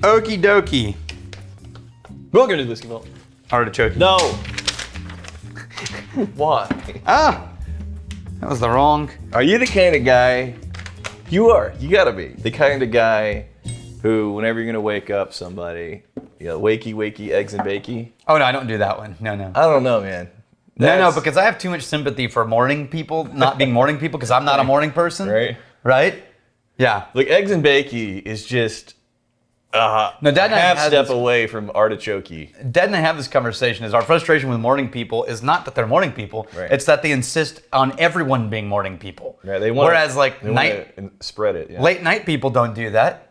Okie dokie. Welcome to the Whisky Vault. Artichoke. No. Why? Ah! That was the wrong. Are you the kind of guy? You are. You gotta be the kind of guy who, whenever you're gonna wake up somebody, wakey, eggs and bakey. Oh no, I don't do that one. No. I don't know, man. No, because I have too much sympathy for morning people not being morning people because I'm not a morning person. Right? Yeah. Like eggs and bakey is just No, Dad and I half had step this- away from artichoke. Dad and I have this conversation is our frustration with morning people is not that they're morning people. Right. It's that they insist on everyone being morning people. Right, they want Whereas like spread it. Yeah. late night people don't do that.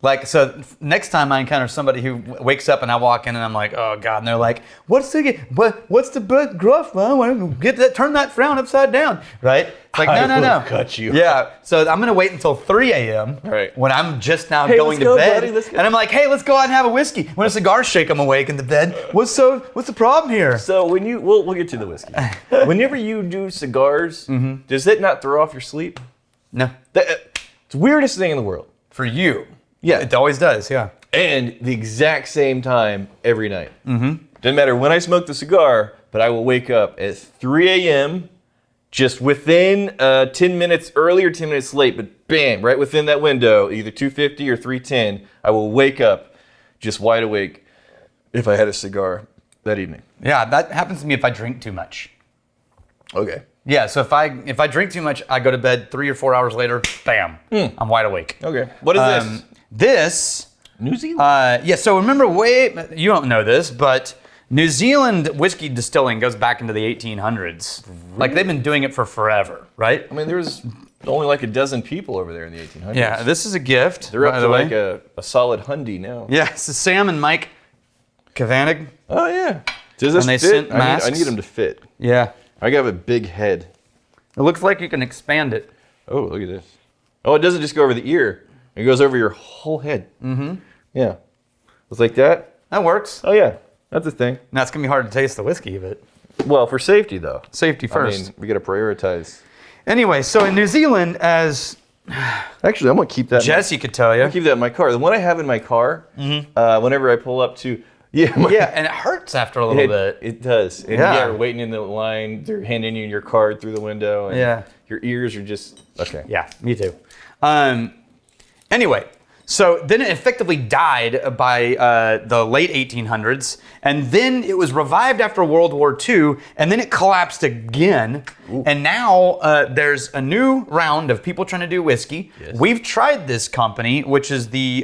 Like, so next time I encounter somebody who wakes up and I walk in and I'm like, oh God, and they're like, what's the big gruff? Turn that frown upside down, right? It's like, I no. will cut you. Yeah, so I'm gonna wait until 3 a.m. Right. when I'm just now Hey, going let's to go, bed, buddy, let's go. and I'm like, hey, let's go out and have a whiskey. When a cigar shake, I'm awake in the bed. What's the problem here? So when we'll get to the whiskey. Whenever you do cigars, does it not throw off your sleep? No, It's the weirdest thing in the world. for you, Yeah. it always does. Yeah. And the exact same time every night. Doesn't matter when I smoke the cigar, but I will wake up at 3 a.m. just within 10 minutes early or 10 minutes late, but bam, right within that window, either 2:50 or 3:10, I will wake up just wide awake if I had a cigar that evening. Yeah, that happens to me if I drink too much. Okay. Yeah, so if I drink too much, I go to bed 3 or 4 hours later, bam, I'm wide awake. Okay. What is this? This, New Zealand? yeah, so remember you don't know this, but New Zealand whiskey distilling goes back into the 1800s. Like they've been doing it for forever, right? I mean, there was only like a dozen people over there in the 1800s. Yeah, this is a gift. They're up by to the way. like a solid hundy now. Yeah, this is Sam and Mike Cavanaugh. Oh, yeah. Does this And they fit? sent I masks. need them to fit. Yeah. I got a big head. It looks like you can expand it. Oh, look at this. Oh, it doesn't just go over the ear. It goes over your whole head. Mm-hmm. Yeah. It's like that. That works. Oh, yeah. That's a thing. Now it's going to be hard to taste the whiskey, but Well, for safety, though. safety first. I mean, we got to prioritize. Anyway, so in New Zealand, as Actually, I'm going to keep that. Jesse could tell you. Keep that in my car. The one I have in my car, whenever I pull up to... Yeah, Yeah, and it hurts after a little bit. It does. And Yeah. yeah, we're waiting in the line. They're handing you your card through the window. And Yeah. your ears are just... Okay. Yeah, me too. Anyway, so then it effectively died by the late 1800s, and then it was revived after World War II, and then it collapsed again. Ooh. And now there's a new round of people trying to do whiskey. Yes. We've tried this company, which is the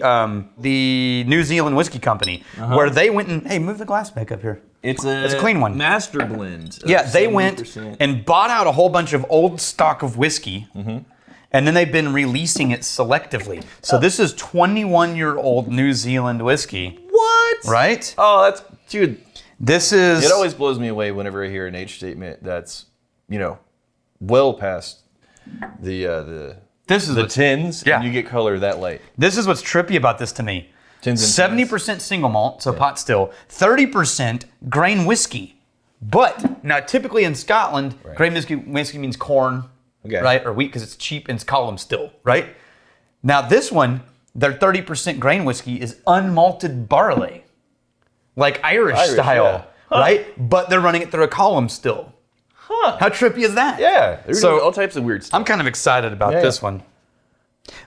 New Zealand Whiskey Company, where they went and, hey, move the glass back up here. It's a clean one. master blend. Yeah, they went and bought out a whole bunch of old stock of whiskey, and then they've been releasing it selectively. So this is 21-year-old New Zealand whiskey. What? Right? Oh, that's... Dude, This is... it always blows me away whenever I hear an age statement that's, well past the This is the what's, tins, Yeah. and you get color that light. this is what's trippy about this to me. Tins and 70% single malt, so pot still. 30% grain whiskey. But now, typically in Scotland, grain whiskey means corn, right, or wheat because it's cheap and it's column still, right? Now this one, their 30% grain whiskey is unmalted barley, like Irish style, yeah. right? But they're running it through a column still. Huh. How trippy is that? Yeah. There's So- all types of weird stuff. I'm kind of excited about Yeah. this one.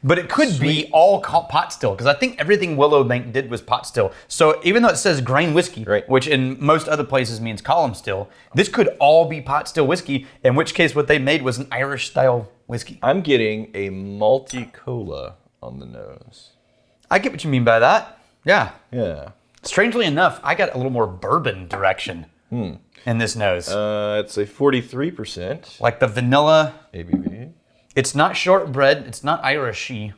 But it could be all pot still, because I think everything Willowbank did was pot still. So even though it says grain whiskey, which in most other places means column still, this could all be pot still whiskey, in which case what they made was an Irish style whiskey. I'm getting a malty cola on the nose. I get what you mean by that. Yeah. Yeah. Strangely enough, I got a little more bourbon direction in this nose. It's a 43% Like the vanilla. ABV. It's not shortbread. It's not Irishy.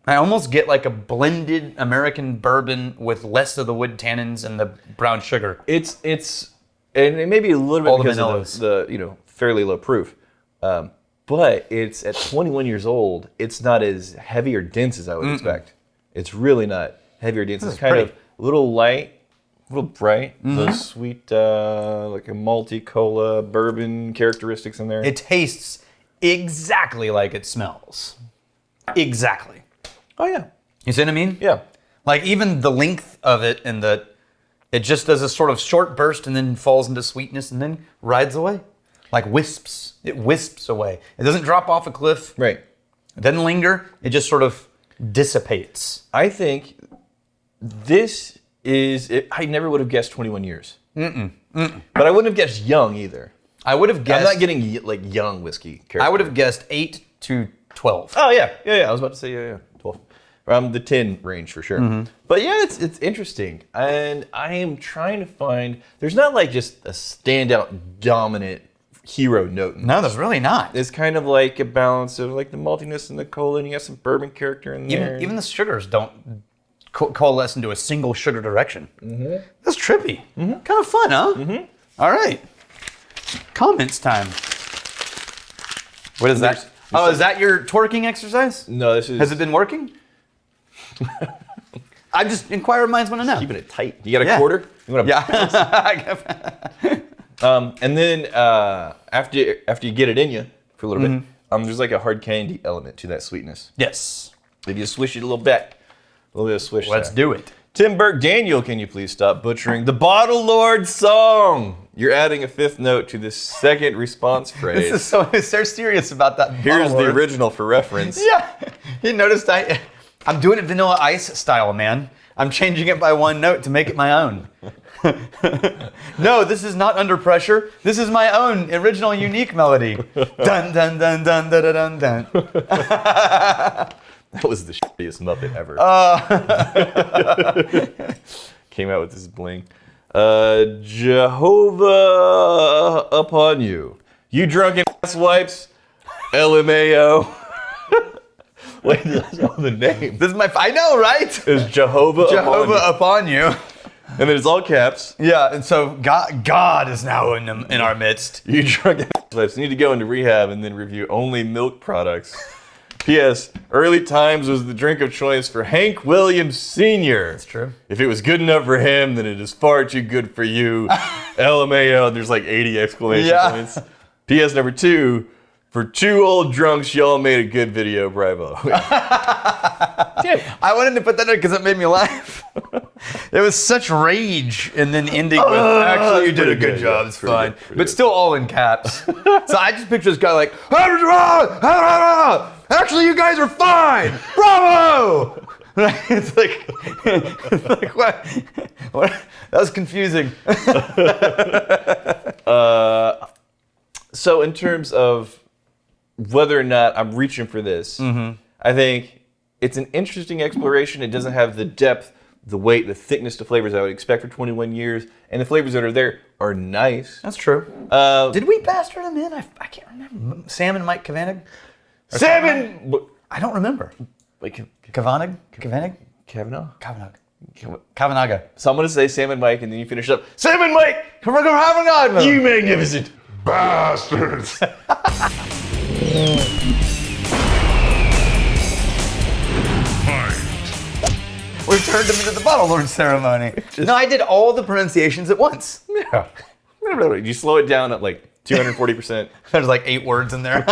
I almost get like a blended American bourbon with less of the wood tannins and the brown sugar. It's and it may be a little bit All the because vanillas. of the fairly low proof, but it's at 21 years old. It's not as heavy or dense as I would expect. It's really not heavy or dense. It's kind of a little light, a little bright. Those sweet like a malty cola bourbon characteristics in there. It tastes exactly like it smells. Exactly. Oh yeah, You see what I mean? yeah. Like even the length of it and it just does a sort of short burst and then falls into sweetness and then rides away. Like wisps. It wisps away. It doesn't drop off a cliff. Right. It doesn't linger. It just sort of dissipates. I think this is. I never would have guessed 21 years. But I wouldn't have guessed young either. I would have guessed. I'm not getting like young whiskey character. I would have guessed 8 to 12. Oh yeah. I was about to say yeah. 12. Around the 10 range for sure. But yeah, it's interesting, and I am trying to find. There's not like just a standout dominant hero note. No, there's really not. It's kind of like a balance of like the maltiness and the cola, and you got some bourbon character in there. Even the sugars don't coalesce into a single sugar direction. That's trippy. Kind of fun, huh? All right. Comments time. What is that? Oh, is that your twerking exercise? No, this is. Has it been working? I just inquiring minds want to know. Keeping it tight. You got a quarter? You want and then after you get it in you for a little bit, there's like a hard candy element to that sweetness. Yes. If you swish it a little bit of swish. Let's do it. Tim Burke, Daniel, can you please stop butchering the Bottle Lord song? You're adding a fifth note to the second response phrase. This is so they're serious about that. Here's the original for reference. Yeah. You noticed I'm doing it Vanilla Ice style, man. I'm changing it by one note to make it my own. No, this is not Under Pressure. This is my own original unique melody. Dun dun dun dun dun dun dun. That was the shittiest Muppet ever. Came out with this bling. Jehovah upon you. You drunken ass wipes. LMAO. Wait, that's all the name. This is I know, right? It's Jehovah upon you. And then it's all caps. Yeah, and so God is now in our midst. You drunken ass wipes need to go into rehab and then review only milk products. P.S. Early Times was the drink of choice for Hank Williams Sr. That's true. If it was good enough for him, then it is far too good for you. LMAO, there's like 80 exclamation points. P.S. number 2, for 2 old drunks, y'all made a good video, bravo. Damn. I wanted to put that in because it made me laugh. It was such rage, and then ending with, actually, you did a good job, it's fine. But still all in caps. So I just picture this guy like, actually, you guys are fine! Bravo! It's like what? That was confusing. So in terms of whether or not I'm reaching for this, I think it's an interesting exploration. It doesn't have the depth, the weight, the thickness to flavors I would expect for 21 years. And the flavors that are there are nice. That's true. Did we bastard him in? I can't remember. Sam and Mike Cavanaugh? Salmon! I don't remember. Like Cavanaugh? Cavanaugh? Cavanaugh. So I'm going to say Sam and Mike, and then you finish up. Sam and Mike! Cavanaugh! You magnificent bastards! We turned him into the Bottle Lord ceremony. No, I did all the pronunciations at once. Yeah. You slow it down at like 240%. There's like 8 words in there.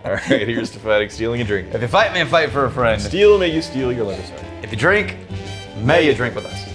All right, here's to fighting, stealing, and drinking. If you fight, may you fight for a friend. Steal, may you steal your lover's heart. If you drink, may you drink with us.